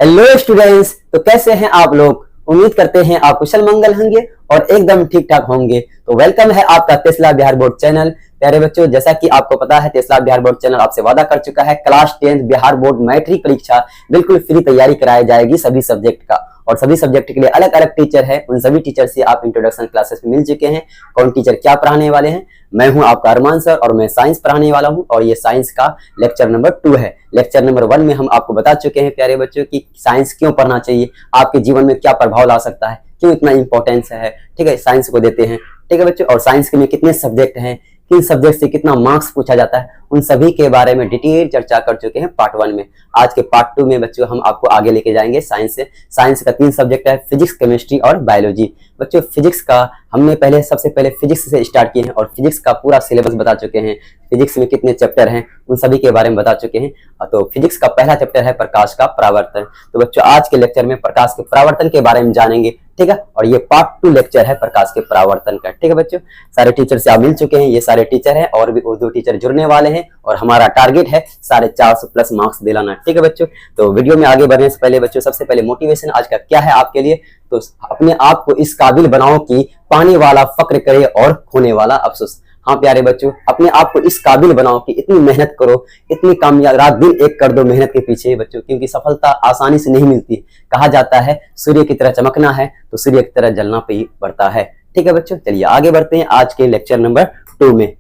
Hello students, तो कैसे हैं आप लोग। उम्मीद करते हैं आप कुशल मंगल होंगे और एकदम ठीक ठाक होंगे। तो वेलकम है आपका टेस्ला बिहार बोर्ड चैनल। प्यारे बच्चों, जैसा कि आपको पता है टेस्ला बिहार बोर्ड चैनल आपसे वादा कर चुका है क्लास 10 बिहार बोर्ड मैट्रिक परीक्षा बिल्कुल फ्री तैयारी कराई जाएगी सभी सब्जेक्ट का। और सभी सब्जेक्ट के लिए अलग अलग टीचर है, उन सभी टीचर से आप इंट्रोडक्शन क्लासेस में मिल चुके हैं। कौन टीचर क्या पढ़ाने वाले हैं, मैं हूं आपका अरमान सर और मैं साइंस पढ़ाने वाला हूं। और ये साइंस का लेक्चर नंबर 2 है। लेक्चर नंबर 1 में हम आपको बता चुके हैं प्यारे बच्चों की साइंस क्यों पढ़ना चाहिए, आपके जीवन में क्या प्रभाव ला सकता है, क्यों इतना इंपॉर्टेंस है। ठीक है, साइंस को देते हैं। ठीक है बच्चों, और साइंस के में कितने सब्जेक्ट हैं, किन सब्जेक्ट से कितना मार्क्स पूछा जाता है, उन सभी के बारे में डिटेल चर्चा कर चुके हैं पार्ट 1 में। आज के पार्ट 2 में बच्चों हम आपको आगे लेके जाएंगे साइंस से। साइंस का 3 सब्जेक्ट है, फिजिक्स, केमिस्ट्री और बायोलॉजी। बच्चों फिजिक्स का हमने सबसे पहले फिजिक्स से स्टार्ट किए हैं और फिजिक्स का पूरा सिलेबस बता चुके हैं। फिजिक्स में कितने चैप्टर हैं उन सभी के बारे में बता चुके हैं। तो फिजिक्स का पहला चैप्टर है प्रकाश का परावर्तन। तो बच्चों आज के लेक्चर में प्रकाश के परावर्तन के बारे में जानेंगे। ठीक है, और ये पार्ट 2 लेक्चर है प्रकाश के परावर्तन का। ठीक है बच्चों, सारे टीचर से आप मिल चुके हैं, ये सारे टीचर हैं और भी उर्दू टीचर जुड़ने वाले हैं और हमारा टारगेट है 450 प्लस मार्क्स दिलाना। ठीक है बच्चों, तो वीडियो में आगे बढ़ने से पहले बच्चों सबसे पहले मोटिवेशन आज का क्या है आपके लिए। तो अपने आप को इस काबिल बनाओ कि पाने वाला फक्र करे और खोने वाला अफसोस। हाँ प्यारे बच्चों, अपने आप को इस काबिल बनाओ कि इतनी मेहनत करो, इतनी कामयाब रात दिन एक कर दो मेहनत के पीछे बच्चों, क्योंकि सफलता आसानी से नहीं मिलती। कहा जाता है सूर्य की तरह चमकना है तो सूर्य की तरह जलना पे ही पड़ता है। ठीक है बच्चों, चलिए आगे बढ़ते हैं आज के लेक्चर नंबर 2 में।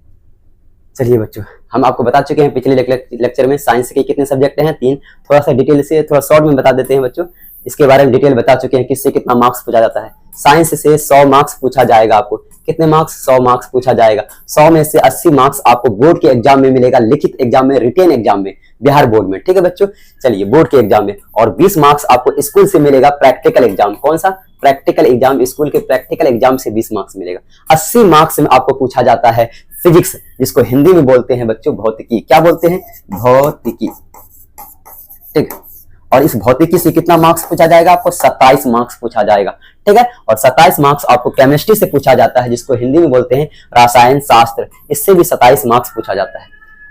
चलिए बच्चों, हम आपको बता चुके हैं पिछले लेक्चर में साइंस के कितने सब्जेक्ट हैं, 3। थोड़ा सा डिटेल से थोड़ा शॉर्ट में बता देते हैं बच्चों। इसके बारे में डिटेल बता चुके हैं किससे कितना मार्क्स पूछा जाता है। साइंस से 100 मार्क्स पूछा जाएगा आपको। कितने मार्क्स? 100 मार्क्स पूछा जाएगा। 100 में से 80 मार्क्स आपको बोर्ड के एग्जाम में मिलेगा, लिखित एग्जाम में, रिटेन एग्जाम में, बिहार बोर्ड में। ठीक है बच्चों, चलिए बोर्ड के एग्जाम में। और 20 मार्क्स आपको स्कूल से मिलेगा, प्रैक्टिकल एग्जाम। कौन सा? Practical exam. स्कूल के प्रैक्टिकल एग्जाम से 20 मार्क्स मिलेगा। 80 मार्क्स में आपको पूछा जाता है फिजिक्स, जिसको हिंदी में बोलते हैं बच्चों भौतिकी। क्या बोलते हैं? भौतिकी। ठीक है, और इस भौतिकी से कितना मार्क्स पूछा जाएगा आपको? 27 मार्क्स पूछा जाएगा। ठीक है, और 27 मार्क्स आपको केमिस्ट्री से पूछा जाता है, जिसको हिंदी में बोलते हैं रसायन शास्त्र। इससे भी 27 मार्क्स पूछा जाता है।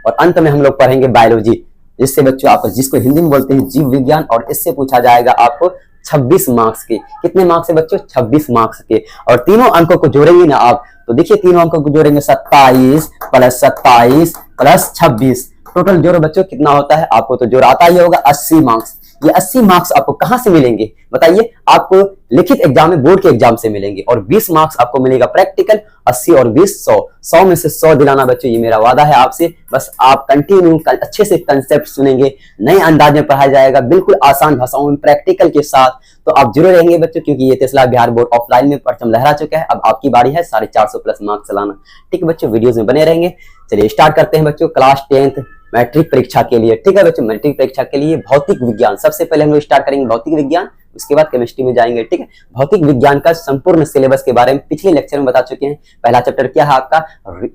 और अंत में हम लोग पढ़ेंगे बायोलॉजी, जिससे बच्चों आपको, जिसको हिंदी में बोलते हैं जीव विज्ञान, और इससे पूछा जाएगा आपको 26 मार्क्स के। कितने मार्क्स है बच्चों? 26 मार्क्स के। और तीनों अंकों को जोड़ेंगे ना आप, तो देखिए तीनों अंकों को जोड़ेंगे, 27 प्लस 27 प्लस 26, टोटल जोड़ बच्चों कितना होता है? आपको तो जोड़ आता ही होगा, 80 मार्क्स। ये 80 मार्क्स आपको कहां से मिलेंगे बताइए? आपको लिखित एग्जाम में, बोर्ड के एग्जाम से मिलेंगे। और 20 मार्क्स आपको मिलेगा प्रैक्टिकल। 80 और 20 100। 100 में से 100 दिलाना बच्चों, ये मेरा वादा है आपसे। बस आप कंटिन्यू अच्छे से कंसेप्ट सुनेंगे, नए अंदाज में पढ़ाया जाएगा, बिल्कुल आसान भाषाओं में, प्रैक्टिकल के साथ। तो आप जुड़े रहेंगे बच्चों, क्योंकि ये टेस्ला बिहार बोर्ड ऑफलाइन में परचम लहरा चुका है। अब आपकी बारी है 450 प्लस मार्क्स लाना। ठीक है बच्चों, वीडियोज में बने रहेंगे। चलिए स्टार्ट करते हैं बच्चों क्लास 10 मैट्रिक परीक्षा के लिए। ठीक है बच्चों, मैट्रिक परीक्षा के लिए भौतिक विज्ञान सबसे पहले हम लोग स्टार्ट करेंगे, भौतिक विज्ञान। उसके बाद केमिस्ट्री में जाएंगे। ठीक है, भौतिक विज्ञान का संपूर्ण सिलेबस के बारे में पिछले लेक्चर में बता चुके हैं। पहला चैप्टर क्या है आपका?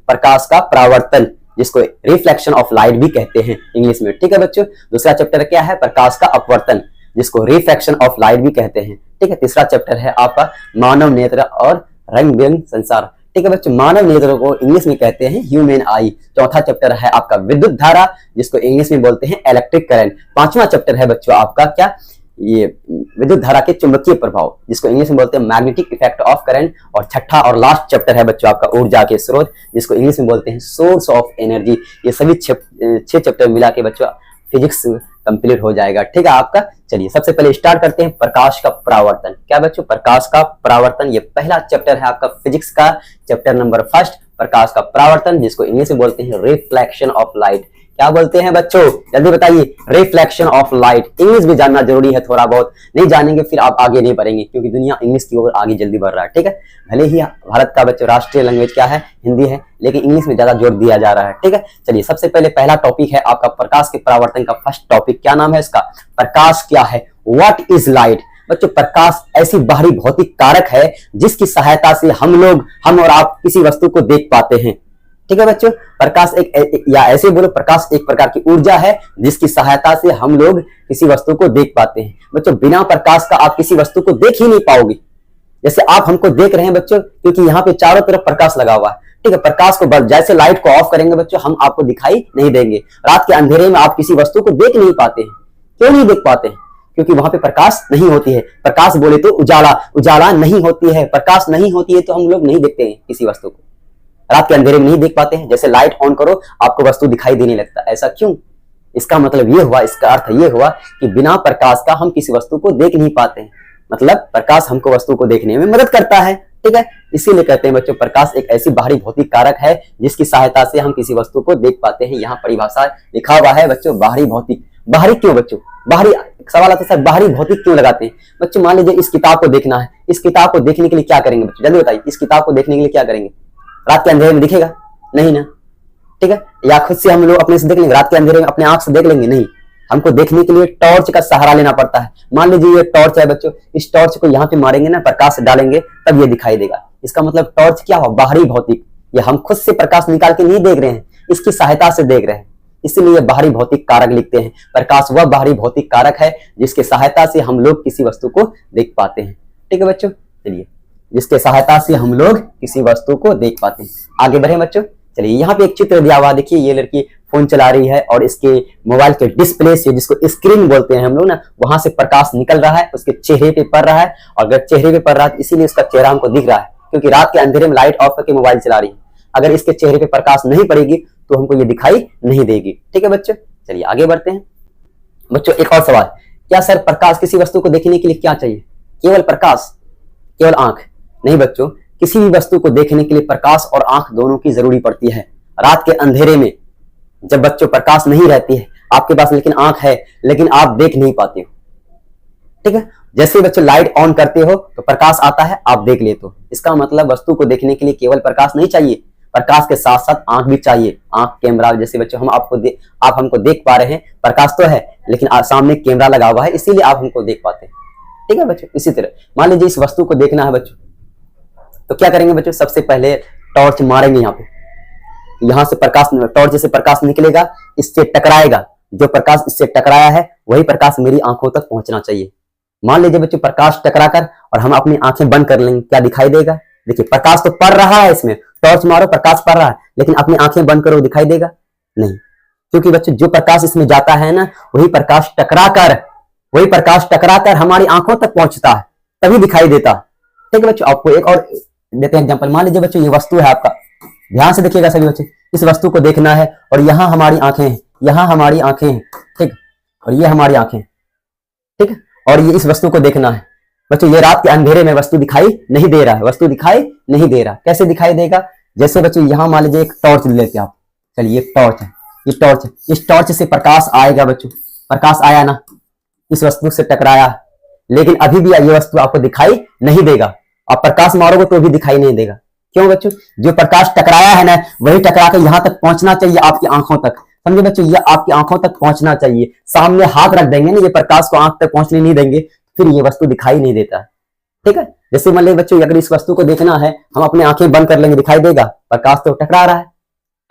प्रकाश का परावर्तन, जिसको रिफ्लेक्शन ऑफ लाइट भी कहते हैं इंग्लिश में। ठीक है बच्चों, दूसरा चैप्टर क्या है? प्रकाश का अपवर्तन, जिसको रिफ्लेक्शन ऑफ लाइट भी कहते हैं। ठीक है, तीसरा चैप्टर है आपका मानव नेत्र और रंग बिरंग संसार। ठीक है बच्चों, मानव नेत्र को इंग्लिश में कहते हैं ह्यूमन आई। चौथा चैप्टर है आपका विद्युत धारा, जिसको इंग्लिश में बोलते हैं इलेक्ट्रिक करंट। पांचवा चैप्टर है बच्चों आपका क्या? ये विद्युत धारा के चुंबकीय प्रभाव, जिसको इंग्लिश में बोलते हैं मैग्नेटिक इफेक्ट ऑफ करंट। और छठा और लास्ट चैप्टर है बच्चों आपका ऊर्जा के स्रोत, जिसको इंग्लिश में बोलते हैं सोर्स ऑफ एनर्जी। ये सभी 6 चैप्टर मिला के बच्चों फिजिक्स कंप्लीट हो जाएगा। ठीक है आपका। चलिए सबसे पहले स्टार्ट करते हैं प्रकाश का परावर्तन। क्या बच्चों? प्रकाश का परावर्तन, ये पहला चैप्टर है आपका फिजिक्स का, चैप्टर नंबर 1, प्रकाश का परावर्तन, जिसको इंग्लिश में बोलते हैं रिफ्लेक्शन ऑफ लाइट। क्या बोलते हैं बच्चों? जल्दी बताइए। Reflection of light. इंग्लिश भी जानना जरूरी है, थोड़ा बहुत नहीं जानेंगे फिर आप आगे नहीं बढ़ेंगे, क्योंकि दुनिया इंग्लिश की ओर आगे जल्दी बढ़ रहा है। ठीक है, भले ही भारत का बच्चों राष्ट्रीय लैंग्वेज क्या है? हिंदी है, लेकिन इंग्लिश में ज्यादा जोर दिया जा रहा है। ठीक है, चलिए सबसे पहले पहला टॉपिक है आपका प्रकाश के परावर्तन का फर्स्ट टॉपिक। क्या नाम है इसका? प्रकाश क्या है? What is light? बच्चों प्रकाश ऐसी बाहरी भौतिक कारक है जिसकी सहायता से हम और आप किसी वस्तु को देख पाते हैं। ठीक है बच्चों, प्रकाश या ऐसे बोलो, प्रकाश एक प्रकार की ऊर्जा है जिसकी सहायता से हम लोग किसी वस्तु को देख पाते हैं। बच्चों बिना प्रकाश का आप किसी वस्तु को देख ही नहीं पाओगे। जैसे आप हमको देख रहे हैं बच्चों, क्योंकि यहाँ पे चारों तरफ प्रकाश लगा हुआ है। ठीक है, प्रकाश को जैसे लाइट को ऑफ करेंगे बच्चों, हम आपको दिखाई नहीं देंगे। रात के अंधेरे में आप किसी वस्तु को देख नहीं पाते हैं। क्यों नहीं देख पाते हैं? क्योंकि वहां पे प्रकाश नहीं होती है। प्रकाश बोले तो उजाला, उजाला नहीं होती है, प्रकाश नहीं होती है, तो हम लोग नहीं देखते हैं किसी वस्तु को, रात के अंधेरे में नहीं देख पाते हैं। जैसे लाइट ऑन करो आपको वस्तु दिखाई देने लगता है, ऐसा क्यों? इसका मतलब ये हुआ, इसका अर्थ ये हुआ कि बिना प्रकाश का हम किसी वस्तु को देख नहीं पाते हैं। मतलब प्रकाश हमको वस्तु को देखने में मदद करता है, ठीक है। इसीलिए कहते हैं बच्चों, प्रकाश एक ऐसी बाहरी भौतिक कारक है जिसकी सहायता से हम किसी वस्तु को देख पाते हैं। यहाँ परिभाषा लिखा हुआ है बच्चों, बाहरी भौतिक। बाहरी क्यों बच्चों? बाहरी सवाल आता है सर, बाहरी भौतिक क्यों लगाते हैं? बच्चों मान लीजिए इस किताब को देखना है, इस किताब को देखने के लिए क्या करेंगे बच्चों? जल्दी बताइए, इस किताब को देखने के लिए क्या करेंगे? रात के अंधेरे में दिखेगा नहीं ना, ठीक है। या खुद से हम लोग अपने से देख लेंगे, रात के अंधेरे में अपने आंख से देख लेंगे? नहीं, हमको देखने के लिए टॉर्च का सहारा लेना पड़ता है। मान लीजिए ये टॉर्च है बच्चों, इस टॉर्च को यहाँ पे मारेंगे ना, प्रकाश डालेंगे तब ये दिखाई देगा। इसका मतलब टॉर्च क्या हो? बाहरी भौतिक। ये हम खुद से प्रकाश निकाल के नहीं देख रहे हैं, इसकी सहायता से देख रहे हैं, इसीलिए बाहरी भौतिक कारक लिखते हैं। प्रकाश वह बाहरी भौतिक कारक है जिसके सहायता से हम लोग किसी वस्तु को देख पाते हैं, ठीक है बच्चों। चलिए, जिसके सहायता से हम लोग किसी वस्तु को देख पाते हैं। आगे बढ़े बच्चों। चलिए, यहाँ पे एक चित्र दिया हुआ, देखिए ये लड़की फोन चला रही है और इसके मोबाइल के डिस्प्ले से, जिसको स्क्रीन बोलते हैं हम लोग ना, वहां से प्रकाश निकल रहा है, उसके चेहरे पे पड़ रहा है। और अगर चेहरे पे पड़ रहा है इसीलिए उसका चेहरा हमको दिख रहा है, क्योंकि रात के अंधेरे में लाइट ऑफ करके मोबाइल चला रही है। अगर इसके चेहरे पे प्रकाश नहीं पड़ेगी तो हमको ये दिखाई नहीं देगी, ठीक है बच्चों। चलिए आगे बढ़ते हैं बच्चों। एक और सवाल, क्या सर प्रकाश किसी वस्तु को देखने के लिए क्या चाहिए? केवल प्रकाश, केवल आंख? नहीं बच्चों, किसी भी वस्तु को देखने के लिए प्रकाश और आंख दोनों की जरूरी पड़ती है। रात के अंधेरे में जब बच्चों प्रकाश नहीं रहती है आपके पास, लेकिन आंख है, लेकिन आप देख नहीं पाते हो, ठीक है। जैसे बच्चों लाइट ऑन करते हो तो प्रकाश आता है, आप देख लेते हो। इसका मतलब वस्तु को देखने के लिए केवल प्रकाश नहीं चाहिए, प्रकाश के साथ साथ आंख भी चाहिए। आंख कैमरा, जैसे बच्चों हम आप हमको देख पा रहे हैं, प्रकाश तो है लेकिन सामने कैमरा लगा हुआ है, इसीलिए आप हमको देख पाते हैं, ठीक है बच्चों। इसी तरह मान लीजिए इस वस्तु को देखना है बच्चों, तो क्या करेंगे बच्चों? सबसे पहले टॉर्च मारेंगे यहाँ पे, यहाँ से प्रकाश, टॉर्च से प्रकाश निकलेगा, इससे टकराएगा। जो प्रकाश इससे टकराया है वही प्रकाश मेरी आंखों तक पहुंचना चाहिए। मान लीजिए बच्चों प्रकाश टकराकर और हम अपनी आंखें बंद कर लेंगे, क्या दिखाई देगा? देखिए प्रकाश तो पड़ रहा है, इसमें टॉर्च मारो प्रकाश पड़ रहा है, लेकिन अपनी आंखें बंद करो दिखाई देगा नहीं, क्योंकि बच्चों जो प्रकाश इसमें जाता है ना, वही प्रकाश टकराकर हमारी आंखों तक पहुंचता है, तभी दिखाई देता, ठीक है बच्चों। आपको एक और देते हैं एग्जांपल। मान लीजिए बच्चों ये वस्तु है आपका, ध्यान से देखिएगा सभी बच्चे, इस वस्तु को देखना है और यहाँ हमारी आंखें हैं, यहाँ हमारी आंखें हैं, ठीक, और ये हमारी आंखें, ठीक है, और ये इस वस्तु को देखना है बच्चों। ये रात के अंधेरे में वस्तु दिखाई नहीं दे रहा है, वस्तु दिखाई नहीं दे रहा। कैसे दिखाई देगा? जैसे बच्चों यहाँ मान लीजिए एक टॉर्च लेते आप, चलिए ये टॉर्च है, ये टॉर्च है, इस टॉर्च से प्रकाश आएगा बच्चों, प्रकाश आया ना, इस वस्तु से टकराया, लेकिन अभी भी ये वस्तु आपको दिखाई नहीं देगा। आप प्रकाश मारोगे तो भी दिखाई नहीं देगा। क्यों बच्चों? जो प्रकाश टकराया है ना, वही टकरा कर यहाँ तक पहुंचना चाहिए, आपकी आंखों तक, समझे बच्चों, ये आपकी आंखों तक पहुंचना चाहिए। सामने हाथ रख देंगे ना, ये प्रकाश को आंख तक पहुंचने नहीं देंगे, फिर ये वस्तु दिखाई नहीं देता, ठीक है। जैसे मान लीजिए बच्चों अगर इस वस्तु को देखना है, हम अपनी आंखें बंद कर लेंगे, दिखाई देगा? प्रकाश तो टकरा रहा है,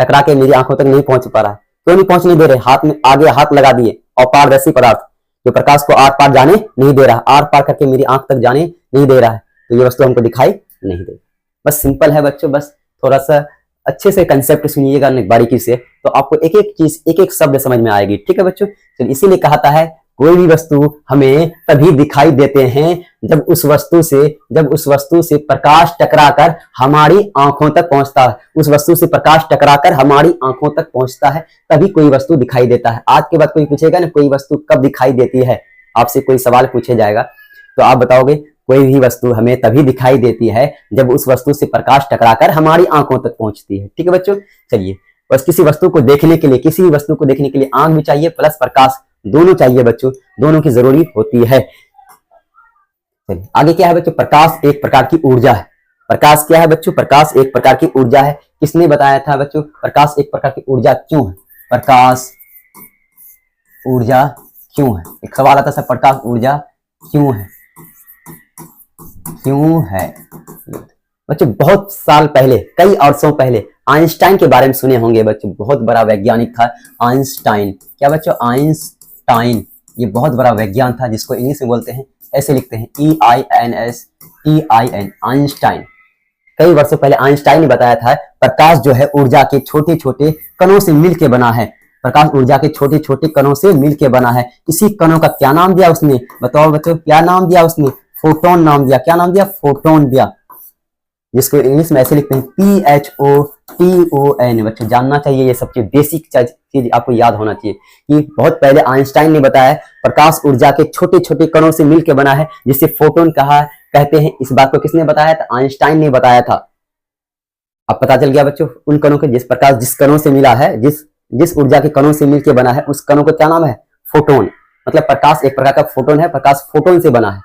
टकरा के मेरी आंखों तक नहीं पहुंच पा रहा है। क्यों नहीं पहुंचने दे रहे? हाथ में आगे हाथ लगा दिए, और पारदर्शी पदार्थ जो प्रकाश को आर पार जाने नहीं दे रहा, आर पार करके मेरी आंख तक जाने नहीं दे रहा है, तो ये वस्तु हमको दिखाई नहीं देगी। बस सिंपल है बच्चों, बस थोड़ा सा अच्छे से कंसेप्ट सुनिएगा बारीकी से, तो आपको एक एक चीज, एक एक शब्द समझ में आएगी, ठीक है बच्चों। तो इसीलिए कहता है कोई भी वस्तु हमें तभी दिखाई देते हैं जब उस वस्तु से प्रकाश टकराकर हमारी आंखों तक पहुंचता है, उस वस्तु से प्रकाश टकराकर हमारी आंखों तक पहुंचता है, तभी कोई वस्तु दिखाई देता है। आज के बाद कोई पूछेगा ना कोई वस्तु कब दिखाई देती है, आपसे कोई सवाल पूछे जाएगा तो आप बताओगे कोई भी वस्तु हमें तभी दिखाई देती है जब उस वस्तु से प्रकाश टकराकर हमारी आंखों तक पहुंचती है, ठीक है बच्चों। चलिए, बस किसी वस्तु को देखने के लिए, किसी भी वस्तु को देखने के लिए आंख भी चाहिए प्लस प्रकाश, दोनों चाहिए बच्चों, दोनों की जरूरी होती है। चलिए आगे क्या है बच्चों? प्रकाश एक प्रकार की ऊर्जा है। प्रकाश क्या है बच्चों? प्रकाश एक प्रकार की ऊर्जा है। किसने बताया था बच्चों प्रकाश एक प्रकार की ऊर्जा क्यों है? प्रकाश ऊर्जा क्यों है? एक सवाल आता है, प्रकाश ऊर्जा क्यों है? क्यों है बच्चों? बहुत साल पहले, कई वर्षों पहले आइंस्टाइन के बारे में सुने होंगे बच्चों, बहुत बड़ा वैज्ञानिक था आइंस्टाइन। क्या बच्चों? आइंस्टाइन, ये बहुत बड़ा वैज्ञान था जिसको इंग्लिश में बोलते हैं, ऐसे लिखते हैं EINSTIN, आइंस्टाइन। कई वर्षों पहले आइंस्टाइन ने बताया था प्रकाश जो है ऊर्जा के छोटे छोटे कणों से मिलकर बना है। प्रकाश ऊर्जा के छोटे छोटे कणों से मिलकर बना है। इसी कणों का क्या नाम दिया उसने, बताओ बच्चों, क्या नाम दिया उसने, फोटोन नाम दिया। क्या नाम दिया, फोटोन दिया, जिसको इंग्लिश में ऐसे लिखते हैं PHOTON। बच्चों जानना चाहिए, ये सबसे बेसिक चीज आपको याद होना चाहिए कि बहुत पहले आइंस्टाइन ने बताया प्रकाश ऊर्जा के छोटे छोटे कणों से मिलकर बना है, जिसे फोटोन कहते हैं। इस बात को किसने बताया था, आइंस्टाइन ने बताया था। अब पता चल गया बच्चों, उन कणों के जिस प्रकाश जिस कणों से मिला है, जिस ऊर्जा के कणों से मिलकर बना है, उस कणों को क्या नाम है, फोटोन। मतलब प्रकाश एक प्रकार का फोटोन है, प्रकाश फोटोन से बना है।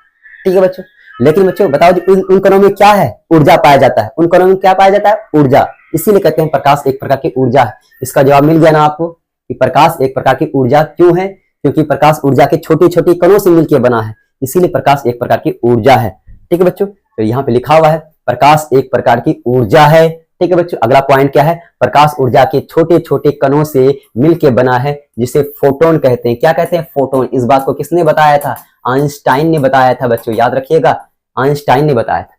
ठीक है बच्चों, लेकिन बच्चों बताओ जी उन कणों में क्या है, ऊर्जा पाया जाता है। उन कणों में क्या पाया जाता है, ऊर्जा। इसीलिए कहते हैं प्रकाश एक प्रकार की ऊर्जा है। इसका जवाब मिल गया ना आपको कि प्रकाश एक प्रकार की ऊर्जा क्यों है, क्योंकि प्रकाश ऊर्जा के छोटे छोटे कणों से मिलकर बना है, इसीलिए प्रकाश एक प्रकार की ऊर्जा है। ठीक है बच्चों, तो यहाँ पे लिखा हुआ है प्रकाश एक प्रकार की ऊर्जा है। ठीक है बच्चों, अगला पॉइंट क्या है, प्रकाश ऊर्जा के छोटे छोटे कणों से मिलकर बना है, जिसे फोटोन कहते हैं। क्या कहते हैं, फोटोन। इस बात को किसने बताया था, आइंस्टाइन ने बताया था। बच्चों याद रखिएगा, आइंस्टाइन ने बताया था।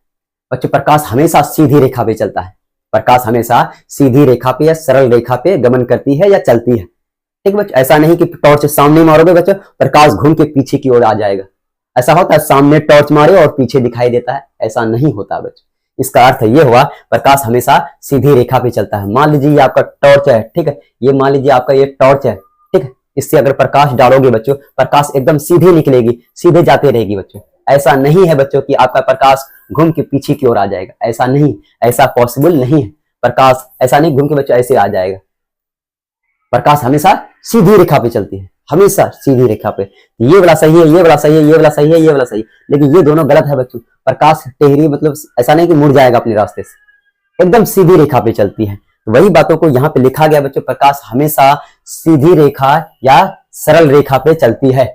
बच्चों प्रकाश हमेशा सीधी रेखा पे चलता है, प्रकाश हमेशा सीधी रेखा पे या सरल रेखा पे गमन करती है या चलती है। ठीक बच्चों, ऐसा नहीं कि टॉर्च सामने मारोगे बच्चों प्रकाश घूम के पीछे की ओर आ जाएगा। ऐसा होता है सामने टॉर्च मारे और पीछे दिखाई देता है, ऐसा नहीं होता बच्चों। इसका अर्थ ये हुआ प्रकाश हमेशा सीधी रेखा पे चलता है। मान लीजिए ये आपका टॉर्च है, ठीक है, ये मान लीजिए आपका ये टॉर्च है, ठीक है, इससे अगर प्रकाश डालोगे बच्चों, प्रकाश एकदम सीधी निकलेगी, सीधे जाते रहेगी बच्चों। ऐसा नहीं है बच्चों कि आपका प्रकाश घूम के पीछे की ओर आ जाएगा, ऐसा नहीं, ऐसा पॉसिबल नहीं है। प्रकाश ऐसा नहीं घूम के बच्चों ऐसे आ जाएगा। प्रकाश हमेशा सीधी रेखा पे चलती है, हमेशा सीधी रेखा पे। ये वाला सही है, ये वाला सही है, ये वाला सही है, ये वाला सही है, लेकिन ये दोनों गलत है बच्चों। प्रकाश टेहरी मतलब ऐसा नहीं कि मुड़ जाएगा अपने रास्ते से, एकदम सीधी रेखा पे चलती है। तो वही बातों को यहाँ पे लिखा गया बच्चों, प्रकाश हमेशा सीधी रेखा या सरल रेखा पे चलती है।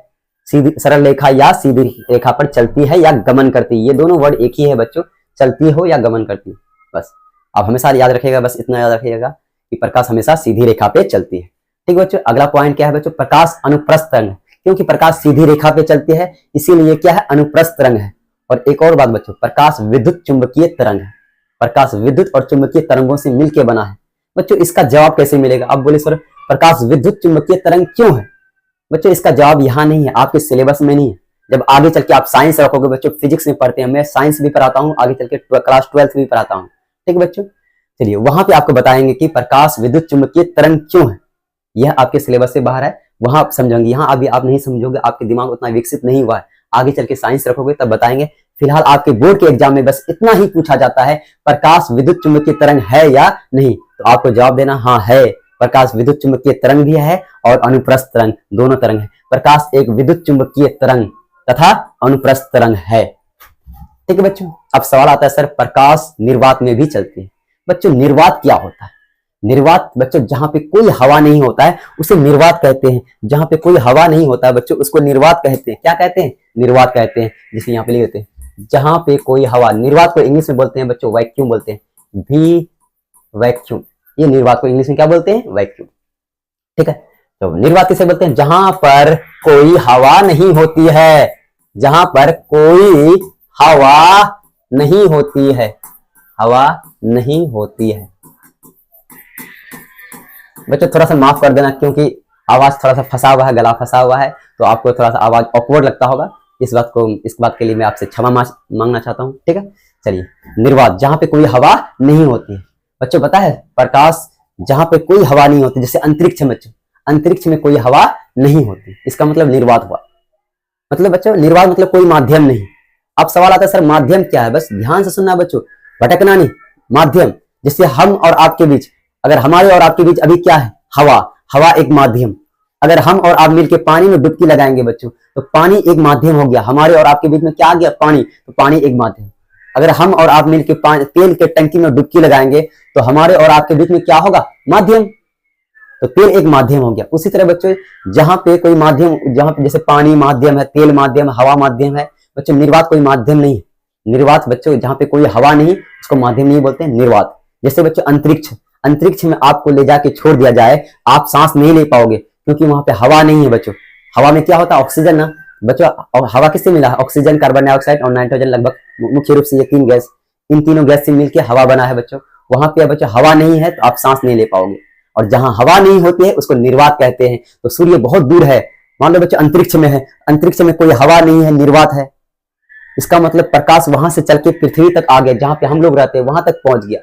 सीधी सरल रेखा या सीधी रेखा पर चलती है या गमन करती है, ये दोनों वर्ड एक ही है बच्चों, चलती हो या गमन करती है। बस आप हमेशा याद रखिएगा, बस इतना याद रखिएगा कि प्रकाश हमेशा सीधी रेखा पे चलती है। ठीक बच्चों, अगला पॉइंट क्या है बच्चों, प्रकाश अनुप्रस्थ तरंग। क्योंकि प्रकाश सीधी रेखा पे चलती है इसीलिए क्या है, अनुप्रस्थ तरंग है। और एक और बात बच्चों, प्रकाश विद्युत चुंबकीय तरंग है। प्रकाश विद्युत और चुंबकीय तरंगों से मिलकर बना है। बच्चों इसका जवाब कैसे मिलेगा, अब बोले सर प्रकाश विद्युत चुंबकीय तरंग क्यों है। बच्चों इसका जवाब यहाँ नहीं है, आपके सिलेबस में नहीं है। जब आगे चल के आप साइंस रखोगे बच्चों, फिजिक्स में पढ़ते हैं, मैं साइंस भी पढ़ाता हूँ, आगे चल के क्लास 12th भी पढ़ाता हूँ। ठीक बच्चों, चलिए वहां पे आपको बताएंगे कि प्रकाश विद्युत चुंबकीय तरंग क्यों है। यह आपके सिलेबस से बाहर है, वहां आप समझेंगे, यहाँ अभी आप नहीं समझोगे, आपके दिमाग उतना विकसित नहीं हुआ है। आगे चल के साइंस रखोगे तब बताएंगे। फिलहाल आपके बोर्ड के एग्जाम में बस इतना ही पूछा जाता है, प्रकाश विद्युत चुंबकीय तरंग है या नहीं, तो आपको जवाब देना हाँ है। प्रकाश विद्युत चुंबकीय तरंग भी है और अनुप्रस्थ तरंग, दोनों तरंग है। प्रकाश एक विद्युत चुंबकीय तरंग तथा अनुप्रस्थ तरंग है। ठीक है बच्चों, अब सवाल आता है सर प्रकाश निर्वात में भी चलती है। बच्चों निर्वात क्या होता है, निर्वात बच्चों जहां पे कोई हवा नहीं होता है उसे निर्वात कहते हैं। जहां पे कोई हवा नहीं होता है बच्चों उसको निर्वात कहते हैं। क्या कहते हैं, निर्वात कहते हैं। जिसे यहाँ पे लिख देते हैं, जहां पे कोई हवा, निर्वात को इंग्लिश में बोलते हैं बच्चों वैक्यूम बोलते हैं, भी वैक्यूम। ये निर्वात को इंग्लिश में क्या बोलते हैं, वैक्यूम। ठीक है, तो निर्वात किसे बोलते हैं, जहां पर कोई हवा नहीं होती है, जहां पर कोई हवा नहीं होती है, हवा नहीं होती है। बच्चों थोड़ा सा माफ कर देना क्योंकि आवाज थोड़ा सा फंसा हुआ है, गला फंसा हुआ है, तो आपको थोड़ा सा आवाज ऑकवर्ड लगता होगा। इस बात के लिए मैं आपसे क्षमा मांगना चाहता हूँ। ठीक है, चलिए निर्वात जहां पे कोई हवा नहीं होती है। बच्चों पता है प्रकाश जहां पे कोई हवा नहीं होती, जैसे अंतरिक्ष में, बच्चों अंतरिक्ष में कोई हवा नहीं होती, इसका मतलब निर्वात हुआ। मतलब बच्चों निर्वात मतलब कोई माध्यम नहीं। अब सवाल आता है सर माध्यम क्या है, बस ध्यान से सुनना बच्चों, भटकना नहीं। माध्यम जैसे हम और आपके बीच, अगर हमारे और आपके बीच अभी क्या है, हवा, हवा एक माध्यम। अगर हम और आप मिलकर पानी में डुबकी लगाएंगे बच्चों, तो पानी एक माध्यम हो गया। हमारे और आपके बीच में क्या आ गया, पानी, तो पानी एक माध्यम। अगर हम और आप मिलकर तेल के टंकी में डुबकी लगाएंगे तो हमारे और आपके बीच में क्या होगा, माध्यम, तो तेल एक माध्यम हो गया। उसी तरह बच्चों जहां पे कोई माध्यम, जहां पे जैसे पानी माध्यम है, तेल माध्यम, हवा माध्यम है, बच्चों निर्वात कोई माध्यम नहीं है। निर्वात बच्चों जहां पे कोई हवा नहीं, उसको माध्यम नहीं बोलते, निर्वात। जैसे बच्चों अंतरिक्ष, अंतरिक्ष में आपको ले जाके छोड़ दिया जाए, आप सांस नहीं ले पाओगे क्योंकि वहां पे हवा नहीं है बच्चों। हवा में क्या होता है, ऑक्सीजन ना बच्चों। और हवा किससे मिला है, ऑक्सीजन, कार्बन डाइऑक्साइड और नाइट्रोजन, लगभग मुख्य रूप से ये तीन गैस, इन तीनों गैस से मिलकर हवा बना है बच्चों। वहां पे बच्चों हवा नहीं है तो आप सांस नहीं ले पाओगे। और जहां हवा नहीं होती है उसको निर्वात कहते हैं। तो सूर्य बहुत दूर है, मान लो बच्चों अंतरिक्ष में है, अंतरिक्ष में कोई हवा नहीं है, निर्वात है, इसका मतलब प्रकाश वहां से चल के पृथ्वी तक आ गया, जहां पे हम लोग रहते हैं वहां तक पहुंच गया।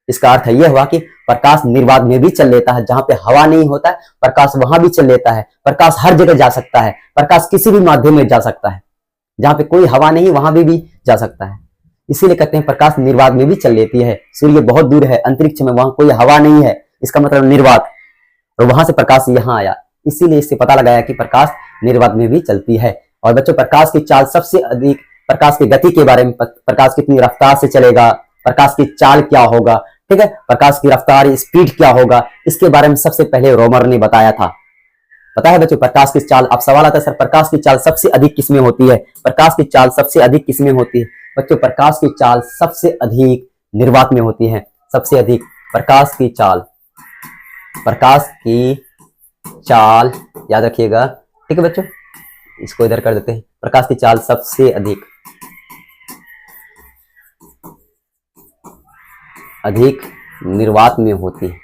इसका अर्थ यह हुआ कि प्रकाश निर्वात में भी चल लेता है, जहां पे हवा नहीं होता है प्रकाश वहां भी चल लेता है। प्रकाश हर जगह जा सकता है, प्रकाश किसी भी माध्यम में जा सकता है, जहां पे कोई हवा नहीं वहां भी जा सकता है। इसीलिए कहते हैं प्रकाश निर्वात में भी चल लेती है। सूर्य बहुत दूर है अंतरिक्ष में, वहां कोई हवा नहीं है, इसका मतलब निर्वात, और वहां से प्रकाश यहाँ आया, इसीलिए इससे पता लगाया कि प्रकाश निर्वात में भी चलती है। और बच्चों प्रकाश की चाल सबसे अधिक, प्रकाश की गति के बारे में, प्रकाश कितनी रफ्तार से चलेगा, प्रकाश की चाल क्या होगा, ठीक है, प्रकाश की रफ्तार स्पीड क्या होगा, इसके बारे में सबसे पहले रोमर ने बताया था। पता है बच्चों प्रकाश की चाल, अब सवाल आता है सर प्रकाश की चाल सबसे अधिक किसमें होती है, प्रकाश की चाल सबसे अधिक किसमें होती है। बच्चों प्रकाश की चाल सबसे अधिक निर्वात में होती है, सबसे अधिक प्रकाश की चाल, प्रकाश की चाल याद रखिएगा, ठीक है बच्चों, इसको इधर कर देते हैं। प्रकाश की चाल सबसे अधिक निर्वात में होती है,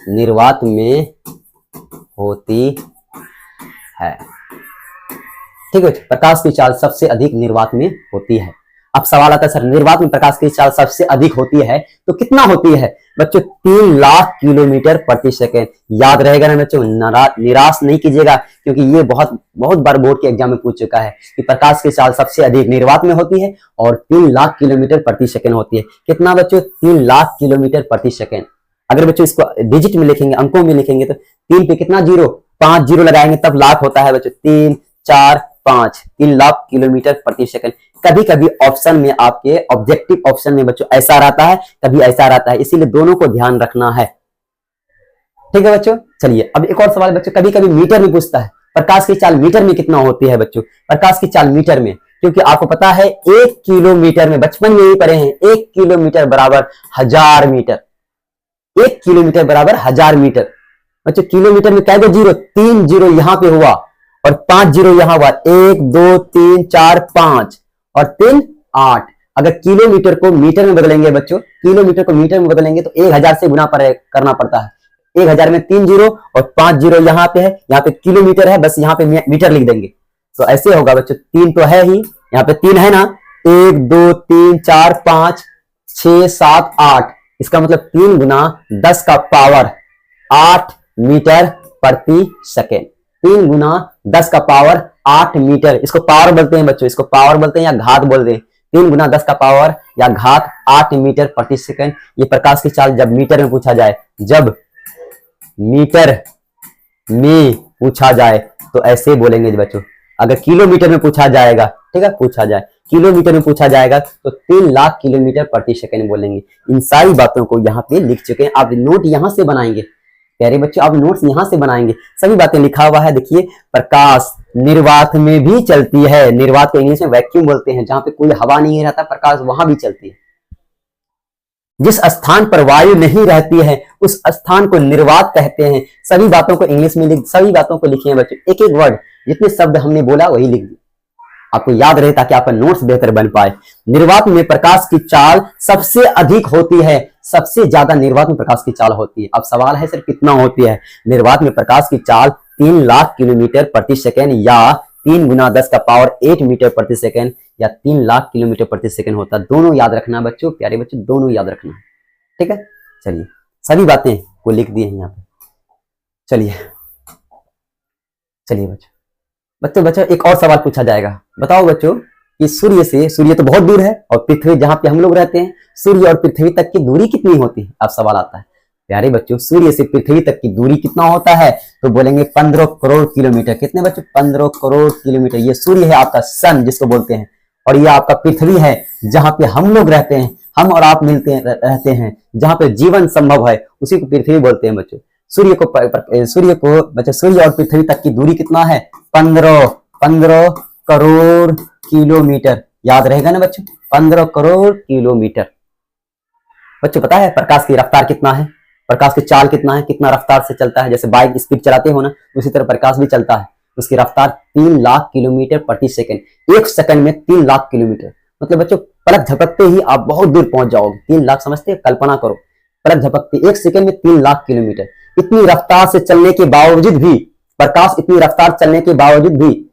निर्वात में होती है, ठीक है। प्रकाश की चाल सबसे अधिक निर्वात में होती है। अब सवाल आता है सर निर्वात में प्रकाश की चाल सबसे अधिक होती है तो कितना होती है। बच्चों 3 लाख किलोमीटर प्रति सेकेंड, याद रहेगा ना बच्चों, निराश नहीं कीजिएगा, क्योंकि ये बहुत बार बोर्ड के एग्जाम में पूछ चुका है कि प्रकाश की चाल सबसे अधिक निर्वात में होती है और 3 लाख किलोमीटर प्रति सेकेंड होती है। कितना बच्चों 3 लाख किलोमीटर प्रति सेकेंड। अगर बच्चों इसको डिजिट में लिखेंगे, अंकों में लिखेंगे तो 3 पे कितना जीरो, 5 जीरो लगाएंगे तब लाख होता है बच्चों, 3 4 5, 3 लाख किलोमीटर प्रति सेकंड। कभी कभी ऑप्शन में आपके ऑब्जेक्टिव ऑप्शन में बच्चों ऐसा रहता है, कभी ऐसा रहता है, इसीलिए दोनों को ध्यान रखना है, ठीक है बच्चों। चलिए अब एक और सवाल बच्चों, कभी कभी मीटर में पूछता है प्रकाश की चाल मीटर में कितना होती है बच्चों। प्रकाश की चाल मीटर में, क्योंकि आपको पता है 1 किलोमीटर में, बचपन में ही पढ़े हैं, 1 किलोमीटर बराबर 1000 मीटर, 1 किलोमीटर बराबर 1000 मीटर। बच्चों किलोमीटर में क्या जीरो, 3 जीरो यहां पे हुआ और 5 जीरो यहां हुआ, 1 2 3 4 5 और 3 8। अगर किलोमीटर को मीटर में बदलेंगे बच्चों, किलोमीटर को मीटर में बदलेंगे तो 1000 से गुना करना पड़ता है। 1000 में 3 जीरो और 5 जीरो यहाँ पे है, यहाँ पे किलोमीटर है, बस यहाँ पे मीटर लिख देंगे तो ऐसे होगा बच्चों। 3 तो है ही, यहाँ पे 3 है ना, 1 2 3 4 5 6 7 8, इसका मतलब 3 गुना 10 का पावर 8 मीटर प्रति सेकेंड, 3 गुना 10 का पावर 8 मीटर। इसको पावर बोलते हैं बच्चों, इसको पावर बोलते हैं या घात बोलते हैं। 3 गुना 10 का पावर या घात 8 मीटर प्रति सेकेंड। ये प्रकाश की चाल जब मीटर में पूछा जाए, जब मीटर में पूछा जाए तो ऐसे बोलेंगे बच्चों। अगर किलोमीटर में पूछा जाएगा, ठीक है, पूछा जाए किलोमीटर में पूछा जाएगा तो 3 लाख किलोमीटर प्रति सेकेंड बोलेंगे। इन सारी बातों को यहाँ पे लिख चुके हैं, आप नोट यहाँ से बनाएंगे प्यारे बच्चों, आप नोट्स यहां से बनाएंगे, सभी बातें लिखा हुआ है। देखिए प्रकाश निर्वात में भी चलती है, निर्वात को इंग्लिश में वैक्यूम बोलते हैं, जहां पे कोई हवा नहीं रहता प्रकाश वहां भी चलती है। जिस स्थान पर वायु नहीं रहती है उस स्थान को निर्वात कहते हैं। सभी बातों को इंग्लिश में सभी बातों को लिखिए बच्चों, एक एक वर्ड, जितने शब्द हमने बोला वही लिख दिए, आपको याद रहे ताकि आपका नोट्स बेहतर बन पाए। निर्वात में प्रकाश की चाल सबसे अधिक होती है, सबसे ज्यादा निर्वात में प्रकाश की चाल होती है। अब सवाल है सर कितना होती है। निर्वात में प्रकाश की चाल 3 लाख किलोमीटर प्रति सेकेंड या 3 गुना 10 का पावर 8 मीटर प्रति सेकेंड या 3 लाख किलोमीटर प्रति सेकेंड होता है। दोनों याद रखना बच्चों, प्यारे बच्चों, दोनों याद रखना है, ठीक है। चलिए सभी बातें को लिख दिए हैं यहाँ पे। चलिए बच्चों एक और सवाल पूछा जाएगा। बताओ बच्चों कि सूर्य तो बहुत दूर है और पृथ्वी जहां पे हम लोग रहते हैं, सूर्य और पृथ्वी तक की दूरी कितनी होती है। अब सवाल आता है प्यारे बच्चों, सूर्य से पृथ्वी तक की दूरी कितना होता है, तो बोलेंगे 15 करोड़ किलोमीटर। कितने बच्चों, 15 करोड़ किलोमीटर। ये सूर्य है आपका सन जिसको बोलते हैं, और ये आपका पृथ्वी है जहां पे हम लोग रहते हैं, हम और आप मिलते रहते हैं, जहां पे जीवन संभव है, उसी को पृथ्वी बोलते हैं बच्चों। सूर्य और पृथ्वी तक की दूरी कितना है, 15 करोड़ किलोमीटर। याद रहेगा ना बच्चों, 15 करोड़ किलोमीटर। बच्चों पता है प्रकाश की रफ्तार कितना है, प्रकाश की चाल कितना है, कितना रफ्तार से चलता है। जैसे बाइक स्पीड चलाते हो ना, उसी तरह प्रकाश भी चलता है। उसकी रफ्तार 3 लाख किलोमीटर प्रति सेकंड। 1 सेकंड में 3 लाख किलोमीटर, मतलब बच्चों पलक झपकते ही आप बहुत दूर पहुंच जाओगे। 3 लाख समझते हैं, कल्पना करो पलक झपकते 1 सेकंड में 3 लाख किलोमीटर। इतनी रफ्तार से चलने के बावजूद भी प्रकाश, इतनी रफ्तार चलने के बावजूद भी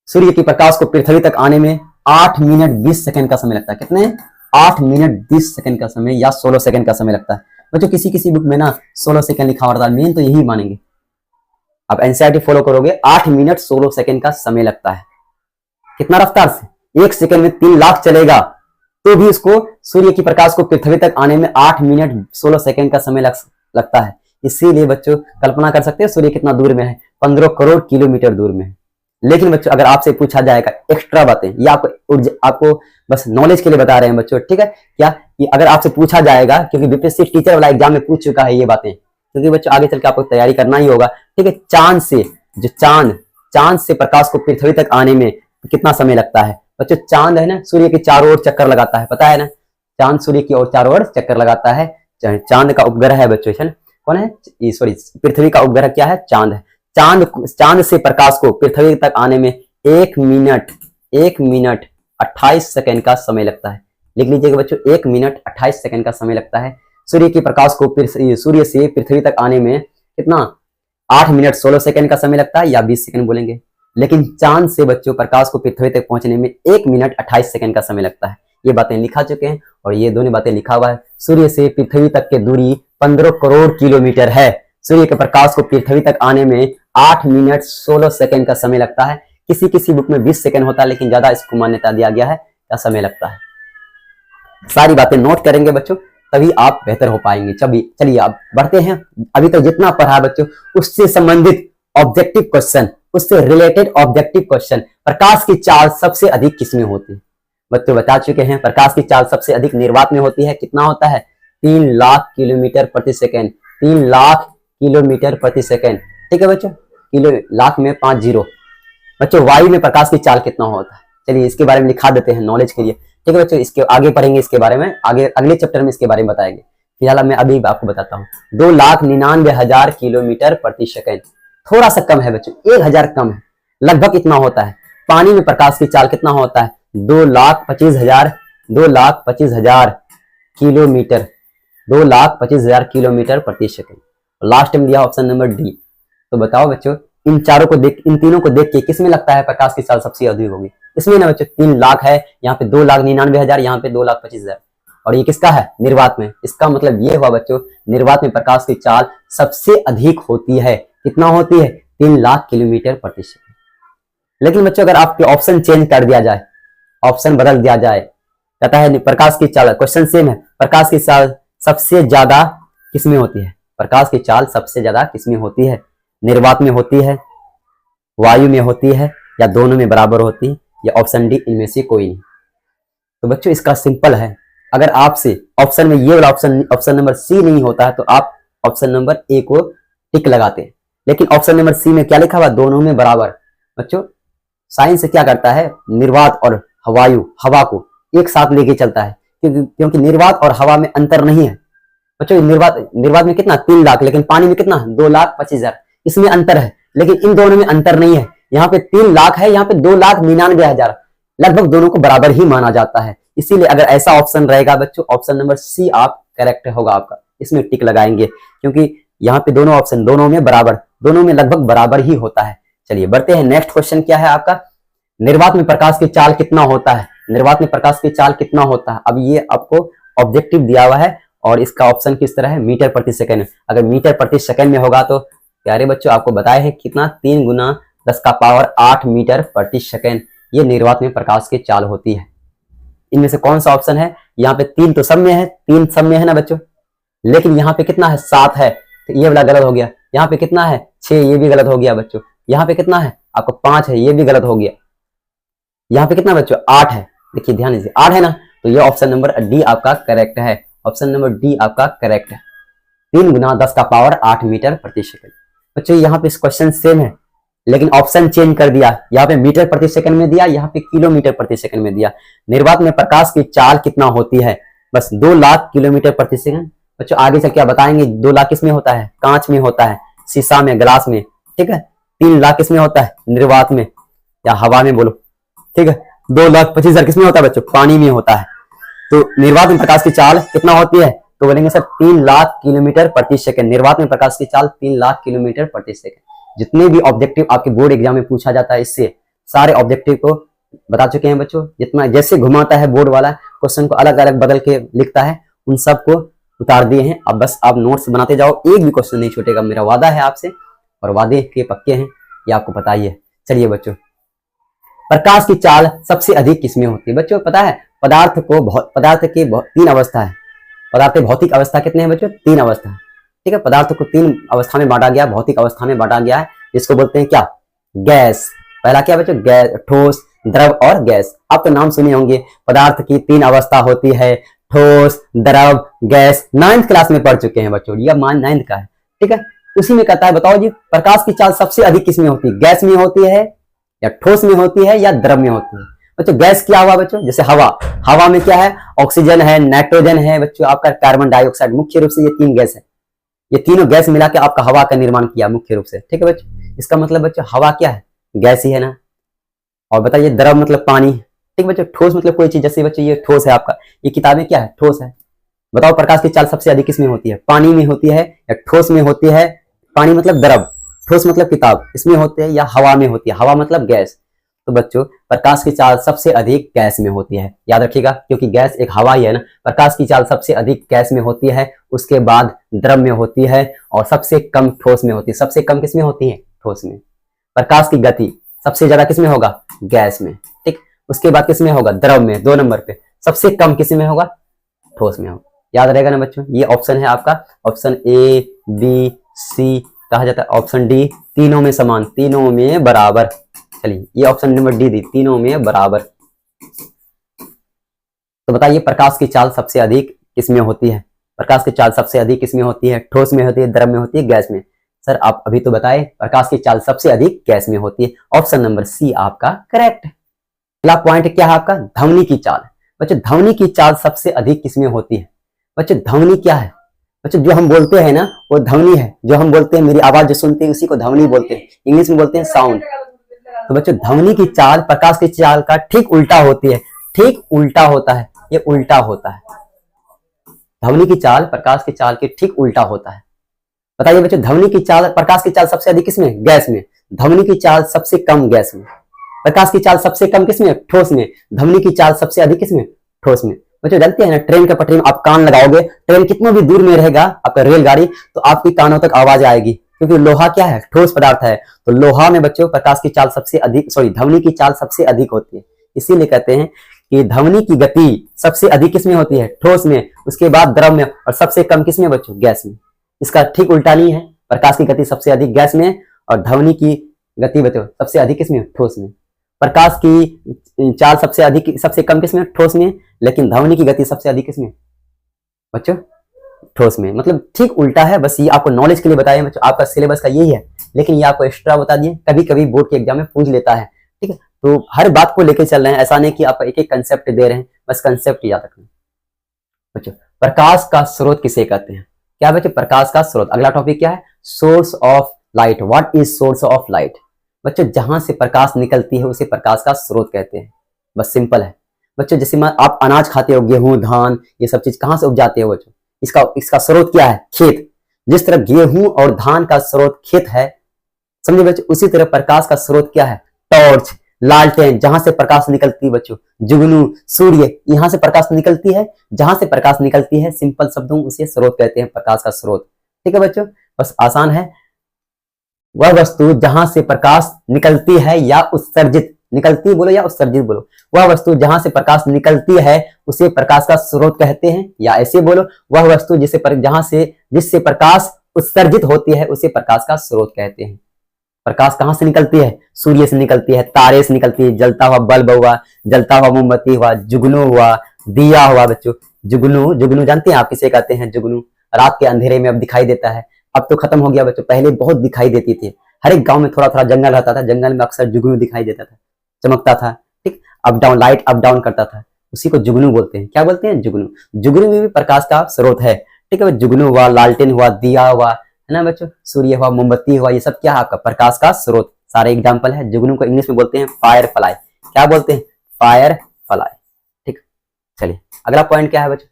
सूर्य की प्रकाश को पृथ्वी तक आने में 8 मिनट 20 सेकंड का समय लगता है। कितने? 8 मिनट 20 सेकंड का समय या 16 सेकंड का समय लगता है। बच्चों किसी किसी बुक में ना 16 सेकंड लिखा होता है, मेन तो यही मानेंगे। आप एनसीईआरटी फॉलो करोगे, 8 मिनट 16 सेकंड का समय लगता है। कितना रफ्तार से? 1 सेकंड में 3 लाख चलेगा तो भी उसको सूर्य की प्रकाश को पृथ्वी तक आने में 8 मिनट 16 सेकंड का समय लगता है। इसीलिए बच्चों कल्पना कर सकते हैं सूर्य कितना दूर में है, 15 करोड़ किलोमीटर दूर में है। लेकिन बच्चों अगर आपसे पूछा जाएगा एक्स्ट्रा बातें, ये आपको बस नॉलेज के लिए बता रहे हैं बच्चों, ठीक है क्या? ये अगर आपसे पूछा जाएगा, क्योंकि बीपीएससी टीचर वाला एग्जाम में पूछ चुका है ये बातें, क्योंकि बच्चों आगे चल के आपको तैयारी करना ही होगा, ठीक है। चांद से प्रकाश को पृथ्वी तक आने में कितना समय लगता है? बच्चों चांद है ना, सूर्य के चारों ओर चक्कर लगाता है, पता है ना? चांद सूर्य की ओर चारों ओर चक्कर लगाता है। चांद का उपग्रह है बच्चों, कौन है? सॉरी, पृथ्वी का उपग्रह क्या है? चांद है। चांद से प्रकाश को पृथ्वी तक आने में 1 मिनट 28 सेकंड का समय लगता है। लिख लीजिएगा बच्चों, 1 मिनट 28 सेकंड का समय लगता है। सूर्य की प्रकाश को सूर्य से पृथ्वी तक आने में कितना? 8 मिनट 16 सेकंड का समय लगता है, या 20 सेकंड बोलेंगे। लेकिन चांद से बच्चों प्रकाश को पृथ्वी तक पहुंचने में 1 मिनट 28 सेकंड का समय लगता है। ये बातें लिखा चुके हैं, और ये दोनों बातें लिखा हुआ है। सूर्य से पृथ्वी तक की दूरी 15 करोड़ किलोमीटर है। सूर्य के प्रकाश को पृथ्वी तक आने में 8 मिनट 16 सेकंड का समय लगता है। किसी किसी बुक में 20 सेकंड होता है, लेकिन ज्यादा इसको मान्यता दिया गया है क्या समय लगता है। सारी बातें नोट करेंगे बच्चों, तभी आप बेहतर हो पाएंगे। चलिए अब बढ़ते हैं। अभी तक जितना पढ़ा बच्चों, उससे संबंधित ऑब्जेक्टिव क्वेश्चन, उससे रिलेटेड ऑब्जेक्टिव क्वेश्चन। प्रकाश की चाल सबसे अधिक किसमें होती है? बच्चों बता चुके हैं, प्रकाश की चाल सबसे अधिक निर्वात में होती है। कितना होता है? 3 लाख किलोमीटर प्रति सेकेंड। 3 लाख किलोमीटर प्रति सेकेंड, ठीक है बच्चों। किलो लाख में 5 जीरो। बच्चों वायु में प्रकाश की चाल कितना होता है? चलिए इसके बारे में लिखा देते हैं नॉलेज के लिए, ठीक है बच्चों। इसके आगे पढ़ेंगे, इसके बारे में आगे अगले चैप्टर में इसके बारे में बताएंगे। फिलहाल मैं अभी आपको बताता हूँ। 2,99,000 किलोमीटर प्रति सेकेंड, थोड़ा सा कम है बच्चों, 1000 कम है, लगभग इतना होता है। पानी में प्रकाश की चाल कितना होता है? 2,25,000 किलोमीटर, 2,25,000 किलोमीटर प्रति सेकेंड। लास्ट में दिया ऑप्शन नंबर डी। तो बताओ बच्चों, इन तीनों को देख के किसमें लगता है प्रकाश की चाल सबसे अधिक होगी? इसमें ना बच्चों 3 लाख है, यहाँ पे 2,99,000, यहाँ पे 2,25,000, और ये किसका है? निर्वात में। इसका मतलब ये हुआ बच्चों, निर्वात में प्रकाश की चाल सबसे अधिक होती है। कितना होती है? 3 लाख किलोमीटर प्रति सेकंड। लेकिन बच्चों अगर आपके ऑप्शन चेंज कर दिया जाए, ऑप्शन बदल दिया जाए, कहता है प्रकाश की चाल, क्वेश्चन सेम है, प्रकाश की चाल सबसे ज्यादा किसमें होती है? प्रकाश की चाल सबसे ज्यादा किसमें होती है? निर्वात में होती है, वायु में होती है, या दोनों में बराबर होती है, या ऑप्शन डी इनमें से कोई नहीं। तो बच्चों इसका सिंपल है, अगर आपसे ऑप्शन में ये वाला ऑप्शन नंबर सी नहीं होता है तो आप ऑप्शन नंबर ए को टिक लगाते हैं। लेकिन ऑप्शन नंबर सी में क्या लिखा हुआ? दोनों में बराबर। बच्चों साइंस क्या करता है? निर्वात और वायु, हवा को एक साथ लेके चलता है, क्योंकि निर्वात और हवा में अंतर नहीं है बच्चों। निर्वात में कितना? 3 लाख, लेकिन पानी में कितना? 2,25,000। इसमें अंतर है, लेकिन इन दोनों में अंतर नहीं है। यहाँ पे 3 लाख है, यहाँ पे 2,99,000, लगभग दोनों को बराबर ही माना जाता है। इसीलिए अगर ऐसा ऑप्शन रहेगा बच्चों, ऑप्शन नंबर सी आप करेक्ट होगा आपका, इसमें टिक लगाएंगे, क्योंकि यहाँ पे दोनों ऑप्शन दोनों में बराबर, दोनों में लगभग बराबर ही होता है। चलिए बढ़ते हैं, नेक्स्ट क्वेश्चन क्या है आपका? निर्वात में प्रकाश की चाल कितना होता है? निर्वात में प्रकाश की चाल कितना होता है? अब ये आपको ऑब्जेक्टिव दिया हुआ है, और इसका ऑप्शन किस तरह है? मीटर प्रति सेकंड। अगर मीटर प्रति सेकंड में होगा तो प्यारे बच्चों आपको बताया है कितना? 3 गुना 10⁸ मीटर प्रति सेकंड ये निर्वात में प्रकाश की चाल होती है। इनमें से कौन सा ऑप्शन है? यहाँ पे 3 तो सब में है, 3 सब में है ना बच्चों, लेकिन यहाँ पे कितना है? 7 है, तो ये वाला गलत हो गया। यहाँ पे कितना है? 6, ये भी गलत हो गया बच्चों। यहाँ पे कितना है? आपको 5 है, ये भी गलत हो गया। यहाँ पे कितना बच्चों? 8 है, देखिए ध्यान दीजिए 8 है ना, तो ये ऑप्शन नंबर डी आपका करेक्ट है। ऑप्शन नंबर डी आपका करेक्ट है, 3 गुना 10⁸ मीटर प्रति सेकंड। बच्चों यहाँ पे इस क्वेश्चन सेम है, लेकिन ऑप्शन चेंज कर दिया। यहाँ पे मीटर प्रति सेकंड में दिया, यहाँ पे किलोमीटर प्रति सेकंड में दिया। निर्वात में प्रकाश की चाल कितना होती है? बस 2 लाख किलोमीटर प्रति सेकंड। बच्चों आगे चल के बताएंगे 2 लाख किसमें होता है? कांच में होता है, शीशा में, ग्लास में, ठीक है। 3 लाख किसमें होता है? निर्वात में या हवा में बोलो, ठीक है। 2,25,000 किसमें होता है बच्चों? पानी में होता है। तो निर्वात में प्रकाश की चाल कितना होती है? तो बोलेंगे सर 3 लाख किलोमीटर प्रति सेकंड। निर्वात में प्रकाश की चाल 3 लाख किलोमीटर प्रति सेकंड। जितने भी ऑब्जेक्टिव आपके बोर्ड एग्जाम में पूछा जाता है, इससे सारे ऑब्जेक्टिव को बता चुके हैं बच्चों। जितना जैसे घुमाता है बोर्ड वाला, क्वेश्चन को अलग अलग बदल के लिखता है, उन सबको उतार दिए हैं। अब बस आप नोट्स बनाते जाओ, एक भी क्वेश्चन नहीं छूटेगा, मेरा वादा है आपसे, और वादे के पक्के हैं, ये आपको पता ही है। चलिए बच्चों, प्रकाश की चाल सबसे अधिक किसमें होती है? बच्चों पता है, पदार्थ की 3 अवस्था है। पदार्थ भौतिक अवस्था कितने हैं बच्चों? 3 अवस्था है। ठीक है, पदार्थ को 3 अवस्था में बांटा गया, भौतिक अवस्था में बांटा गया है, जिसको बोलते हैं क्या? गैस। पहला क्या बच्चों? गैस, ठोस, द्रव और गैस। आप तो नाम सुने होंगे, पदार्थ की 3 अवस्था होती है, ठोस, द्रव, गैस। 9th क्लास में पढ़ चुके हैं बच्चों, यह मान 9th का है। ठीक है, उसी में कहता है, बताओ जी प्रकाश की चाल सबसे अधिक किसमें होती है? गैस में होती है या ठोस में होती है या द्रव में होती है? बच्चों गैस क्या हुआ बच्चों? जैसे हवा, हवा में क्या है? ऑक्सीजन है, नाइट्रोजन है बच्चों, आपका कार्बन डाइऑक्साइड। मुख्य रूप से ये 3 गैस है, ये तीनों गैस मिला के आपका हवा का निर्माण किया मुख्य रूप से। ठीक है बच्चों, इसका मतलब बच्चों हवा क्या है? गैस ही है ना। और बताइए द्रव मतलब पानी। ठीक बच्चों, ठोस मतलब कोई चीज, जैसे बच्चों ये ठोस है आपका, ये किताबें क्या है? ठोस है। बताओ प्रकाश की चाल सबसे अधिक किसमें होती है? पानी में होती है या ठोस में होती है? पानी मतलब द्रव, ठोस मतलब किताब, इसमें होते हैं, या हवा में होती है? हवा मतलब गैस। तो बच्चों प्रकाश की चाल सबसे अधिक गैस में होती है, याद रखिएगा, क्योंकि गैस एक हवा ही है ना। प्रकाश की चाल सबसे अधिक गैस में होती है, उसके बाद द्रव में होती है, और सबसे कम ठोस में होती है। सबसे कम किसमें होती है? ठोस में। प्रकाश की गति सबसे ज्यादा किसमें होगा? गैस में। ठीक, उसके बाद किसमें होगा? द्रव में, 2 नंबर पे। सबसे कम किसमें होगा? ठोस में होगा। याद रहेगा ना बच्चों, ये ऑप्शन है आपका, ऑप्शन ए, बी, सी कहा जाता है, ऑप्शन डी तीनों में समान, तीनों में बराबर। चलिए ये ऑप्शन नंबर डी दी, तीनों में बराबर। तो बताइए प्रकाश की चाल सबसे अधिक किसमें होती है? प्रकाश की चाल सबसे अधिक किसमें होती है? ठोस में होती है, द्रव में होती है, गैस में? सर आप अभी तो बताए, प्रकाश की चाल सबसे अधिक गैस में होती है। ऑप्शन नंबर सी आपका करेक्ट है। अगला पॉइंट क्या है आपका? ध्वनि की चाल। बच्चों ध्वनि की चाल सबसे अधिक किसमें होती है? बच्चों ध्वनि क्या है? बच्चों जो हम बोलते हैं ना, वो ध्वनि है। जो हम बोलते हैं, मेरी आवाज जो सुनते हैं, उसी को ध्वनि बोलते हैं, इंग्लिश में बोलते हैं साउंड। तो बच्चों ध्वनि की चाल प्रकाश की चाल का ठीक उल्टा होती है। ठीक उल्टा होता है, ये उल्टा होता है। ध्वनि की चाल प्रकाश की चाल के ठीक उल्टा होता है। बताइए बच्चों, ध्वनि की चाल, प्रकाश की चाल सबसे अधिक किसमें? गैस में। ध्वनि की चाल सबसे कम गैस में। प्रकाश की चाल सबसे कम किसमें? ठोस में। ध्वनि की चाल सबसे अधिक किसमें? ठोस में। बच्चों जानते हैं ना, ट्रेन के पटरी में आप कान लगाओगे, ट्रेन कितना भी दूर में रहेगा आपका रेलगाड़ी, तो आपकी कानों तक आवाज आएगी, क्योंकि लोहा क्या है? ठोस पदार्थ है। तो लोहा में बच्चों प्रकाश की चाल सबसे अधिक, ध्वनि की चाल सबसे अधिक होती है। इसीलिए कहते हैं कि ध्वनि की गति सबसे अधिक किसमें होती है? ठोस में, उसके बाद द्रव में, और सबसे कम किसमें बच्चों? गैस में। इसका ठीक उल्टा नहीं है, प्रकाश की गति सबसे अधिक गैस में, और ध्वनि की गति बच्चों सबसे अधिक किसमें? ठोस में। प्रकाश की चाल सबसे अधिक, सबसे कम किसमें? ठोस में, लेकिन ध्वनि की गति सबसे अधिक किसमें बच्चों? ठोस में। मतलब ठीक उल्टा है, बस ये आपको नॉलेज के लिए बताया बच्चों, आपका सिलेबस का यही है, लेकिन ये आपको एक्स्ट्रा बता दिए, कभी कभी बोर्ड के एग्जाम में पूछ लेता है। ठीक है, तो हर बात को लेकर चल रहे हैं, ऐसा नहीं कि आपको एक एक कंसेप्ट दे रहे हैं, बस कंसेप्ट याद रखना बच्चों। प्रकाश का स्रोत किसे कहते हैं? क्या बच्चों? प्रकाश का स्रोत। अगला टॉपिक क्या है? Source of light. What is source of light? बच्चों जहां से प्रकाश निकलती है उसे प्रकाश का स्रोत कहते हैं, बस सिंपल है बच्चों। जैसे आप अनाज खाते हो, गेहूं, धान, ये सब चीज कहां से उपजाते हो बच्चों? इसका स्रोत क्या है? खेत। जिस तरह गेहूं और धान का स्रोत खेत है, समझे बच्चों, उसी तरह प्रकाश का स्रोत क्या है? टॉर्च, लालटेन, जहां से प्रकाश निकलती है बच्चों, जुगनू, सूर्य, यहां से प्रकाश निकलती है, जहां से प्रकाश निकलती है, सिंपल शब्दों उसे स्रोत कहते हैं, प्रकाश का स्रोत। ठीक है बच्चों, बस आसान है। वह वस्तु जहां से प्रकाश निकलती है या उत्सर्जित, निकलती बोलो या उत्सर्जित बोलो, वह वस्तु जहां से प्रकाश निकलती है उसे प्रकाश का स्रोत कहते हैं, या ऐसे बोलो, वह वस्तु जिससे प्रकाश उत्सर्जित होती है उसे प्रकाश का स्रोत कहते हैं। प्रकाश कहां से निकलती है? सूर्य से निकलती है, तारे से निकलती है, जलता हुआ बल्ब हुआ, जलता हुआ मोमबत्ती हुआ, जुगनू हुआ, दिया हुआ बच्चों। जुगनू जानते हैं आप किसे कहते हैं? जुगनू रात के अंधेरे में अब दिखाई देता है, अब तो खत्म हो गया बच्चों, पहले बहुत दिखाई देती थी। हर एक गांव में थोड़ा थोड़ा जंगल रहता था, जंगल में अक्सर जुगनू दिखाई देता था, चमकता था। ठीक, up down, light up down करता था, उसी को जुगनू बोलते हैं। क्या बोलते हैं? जुगनू। जुगनू में भी प्रकाश का स्रोत है। ठीक है, जुगनू हुआ, लालटेन हुआ, दिया हुआ, है ना बच्चों, सूर्य हुआ, मोमबत्ती हुआ, ये सब क्या है आपका? प्रकाश का स्रोत। सारे एग्जाम्पल है। जुगनू को इंग्लिश में बोलते हैं फायर फ्लाई। क्या बोलते हैं? Fire fly. ठीक, चलिए अगला पॉइंट क्या है बच्चों?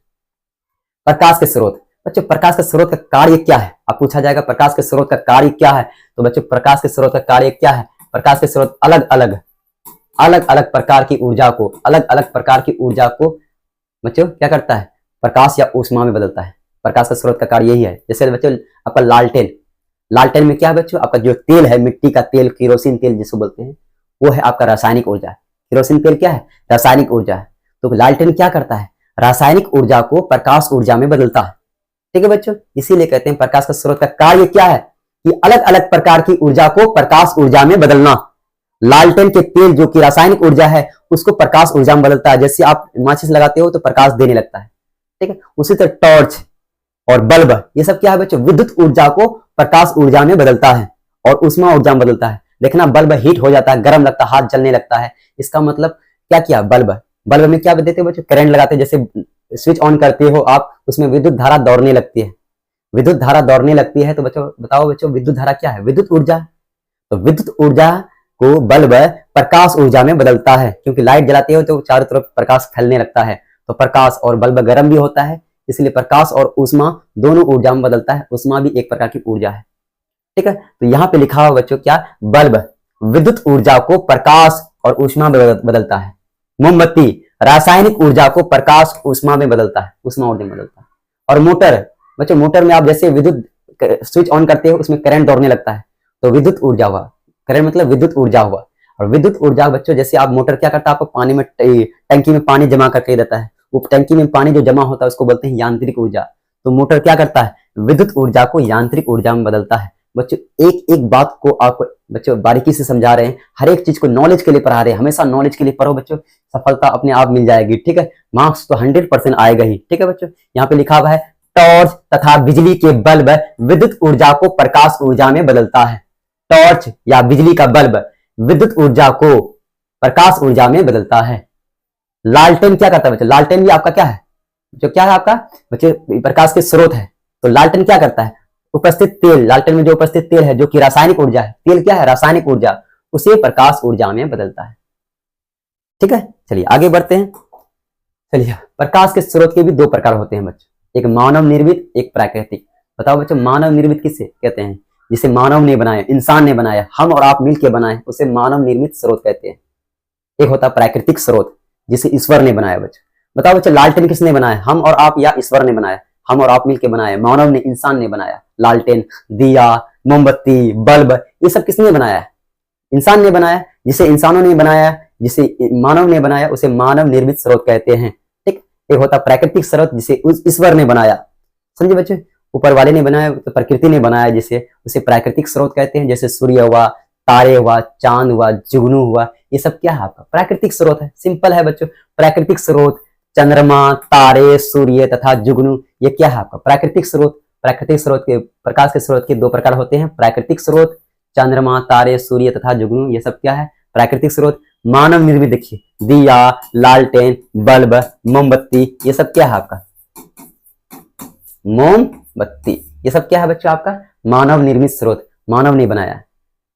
प्रकाश के स्रोत। बच्चों प्रकाश के स्रोत का कार्य क्या है, अब पूछा जाएगा प्रकाश के स्रोत का कार्य क्या है। तो बच्चों प्रकाश के स्रोत का कार्य क्या है, प्रकाश के स्रोत अलग अलग प्रकार की ऊर्जा को, अलग अलग प्रकार की ऊर्जा को बच्चों क्या करता है, प्रकाश या ऊष्मा में बदलता है। प्रकाश का स्रोत का कार्य यही है। जैसे बच्चों आपका लालटेन, लालटेन में क्या है बच्चों, आपका जो तेल है, मिट्टी का तेल, केरोसिन तेल जिसको बोलते हैं, वो है आपका रासायनिक ऊर्जा। केरोसिन तेल क्या है, रासायनिक ऊर्जा है। तो लालटेन क्या करता है, रासायनिक ऊर्जा को प्रकाश ऊर्जा में बदलता है। ठीक है बच्चों, इसीलिए कहते हैं प्रकाश का स्रोत का कार्य क्या है कि अलग अलग प्रकार की ऊर्जा को प्रकाश ऊर्जा में बदलना। लालटेन के तेल जो कि रासायनिक ऊर्जा है उसको प्रकाश ऊर्जा में बदलता है। जैसे आप माचिस लगाते हो तो प्रकाश देने लगता है, ठीक है। उसी तरह टॉर्च और बल्ब, ये सब क्या है बच्चों, विद्युत ऊर्जा को प्रकाश ऊर्जा में बदलता है और ऊष्मा ऊर्जा में बदलता है। देखना बल्ब हीट हो जाता है, गर्म लगता है, हाथ जलने लगता है। इसका मतलब क्या किया, बल्ब में क्या देते हो बच्चों, करंट लगाते हैं। जैसे स्विच ऑन करते हो आप, उसमें विद्युत धारा दौड़ने लगती है, विद्युत धारा दौड़ने लगती है। तो बच्चों बताओ बच्चों, विद्युत धारा क्या है, विद्युत ऊर्जा। तो विद्युत ऊर्जा को बल्ब प्रकाश ऊर्जा में बदलता है, क्योंकि लाइट जलाते हो तो चारों तरफ प्रकाश फैलने लगता है। तो प्रकाश और बल्ब गर्म भी होता है, इसलिए प्रकाश और ऊष्मा दोनों ऊर्जा में बदलता है। ऊष्मा भी एक प्रकार की ऊर्जा है, ठीक है। तो यहाँ पे लिखा हुआ बच्चों क्या, बल्ब विद्युत ऊर्जा को प्रकाश और ऊष्मा में बदलता है। मोमबत्ती रासायनिक ऊर्जा को प्रकाश ऊष्मा में बदलता है, ऊष्मा ऊर्जा में बदलता है। और मोटर बच्चों, मोटर में आप जैसे विद्युत स्विच ऑन करते हो, उसमें करंट दौड़ने लगता है, तो विद्युत ऊर्जा हुआ। करंट मतलब विद्युत ऊर्जा हुआ। और विद्युत ऊर्जा बच्चों, जैसे आप मोटर क्या करता है, आपको पानी में टंकी में पानी जमा करके देता है, वो टंकी में पानी जो जमा होता है उसको बोलते हैं यांत्रिक ऊर्जा। तो मोटर क्या करता है, विद्युत ऊर्जा को यांत्रिक ऊर्जा में बदलता है। बच्चों एक एक बात को आपको बच्चों बारीकी से समझा रहे हैं, हर एक चीज को नॉलेज के लिए पढ़ा रहे हैं। हमेशा नॉलेज के लिए पढ़ो बच्चों, सफलता अपने आप मिल जाएगी, ठीक है। मार्क्स तो 100% आएगा ही, ठीक है बच्चों। यहाँ पे लिखा हुआ है टॉर्च तथा बिजली के बल्ब विद्युत ऊर्जा को प्रकाश ऊर्जा में बदलता है। टॉर्च या बिजली का बल्ब विद्युत ऊर्जा को प्रकाश ऊर्जा में बदलता है। लालटेन क्या करता है बच्चों, लालटेन भी आपका क्या है, जो क्या है आपका बच्चे प्रकाश के स्रोत है। तो लालटेन क्या करता है, उपस्थित तेल, लालटेन में जो उपस्थित तेल है जो कि रासायनिक ऊर्जा है, तेल क्या है, रासायनिक ऊर्जा, उसे प्रकाश ऊर्जा में बदलता है, ठीक है। चलिए आगे बढ़ते हैं। चलिए, प्रकाश के स्रोत के भी दो प्रकार होते हैं बच्चों, एक मानव निर्मित, एक प्राकृतिक। बताओ बच्चों, मानव निर्मित किसे कहते हैं, जिसे मानव ने बनाया, इंसान ने बनाया, हम और आप मिलकर बनाए, उसे मानव निर्मित स्रोत कहते हैं। एक होता है प्राकृतिक स्रोत, जिसे ईश्वर ने बनाया। बच्चों बताओ बच्चों, लालटेन किसने बनाया, हम और आप या ईश्वर ने बनाया, हम और आप मिलकर बनाया, मानव ने, इंसान ने बनाया। लालटेन, दिया, मोमबत्ती, बल्ब, ये सब किसने बनाया है, इंसान ने बनाया। जिसे इंसानों ने बनाया, जिसे मानव ने बनाया, उसे मानव निर्मित स्रोत कहते हैं, ठीक। एक होता प्राकृतिक स्रोत, जिसे उस ईश्वर ने बनाया, समझे बच्चे, ऊपर वाले ने बनाया, तो प्रकृति ने बनाया, जिसे उसे प्राकृतिक स्रोत कहते हैं। जैसे सूर्य हुआ, तारे हुआ, चांद हुआ, जुगनू हुआ, ये सब क्या है आपका प्राकृतिक स्रोत है। सिंपल है बच्चों, प्राकृतिक स्रोत, चंद्रमा, तारे, सूर्य तथा जुगनू, ये क्या है आपका प्राकृतिक स्रोत। प्राकृतिक स्रोत के, प्रकाश के स्रोत के दो प्रकार होते हैं, प्राकृतिक स्रोत, चंद्रमा, तारे, सूर्य तथा जुगनू, ये सब क्या है प्राकृतिक स्रोत। मानव निर्मित देखिए, दिया, लालटेन, बल्ब, मोमबत्ती, ये सब क्या है आपका, मोमबत्ती, ये सब क्या है बच्चों आपका मानव निर्मित स्रोत, मानव ने बनाया है।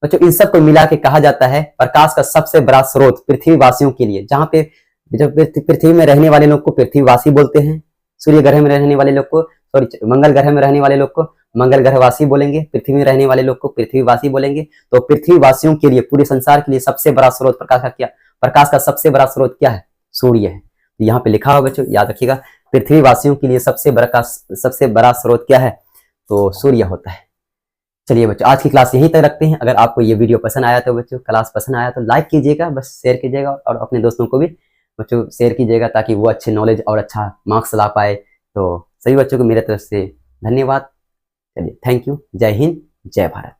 बच्चों इन सब को मिला के कहा जाता है प्रकाश का सबसे बड़ा स्रोत पृथ्वीवासियों के लिए। जहां पे जब पृथ्वी में रहने वाले लोग को पृथ्वीवासी बोलते हैं, सूर्य ग्रह में रहने वाले लोग को, सॉरी मंगल ग्रह में रहने वाले लोग को मंगल ग्रहवासी बोलेंगे, पृथ्वी में रहने वाले लोग को पृथ्वीवासी बोलेंगे। तो पृथ्वीवासियों के लिए, पूरे संसार के लिए सबसे बड़ा स्रोत प्रकाश का क्या, प्रकाश का सबसे बड़ा स्रोत क्या है, सूर्य है। तो यहाँ पे लिखा हुआ बच्चों, याद रखिएगा, पृथ्वीवासियों के लिए सबसे बड़ा स्रोत क्या है, तो सूर्य होता है। चलिए बच्चों, आज की क्लास यहीं तक रखते हैं। अगर आपको ये वीडियो पसंद आया तो बच्चों, क्लास पसंद आया तो लाइक कीजिएगा, बस शेयर कीजिएगा, और अपने दोस्तों को भी बच्चों शेयर कीजिएगा, ताकि वो अच्छे नॉलेज और अच्छा मार्क्स ला पाए। तो सभी बच्चों को मेरे तरफ से धन्यवाद। चलिए, थैंक यू, जय हिंद, जय भारत।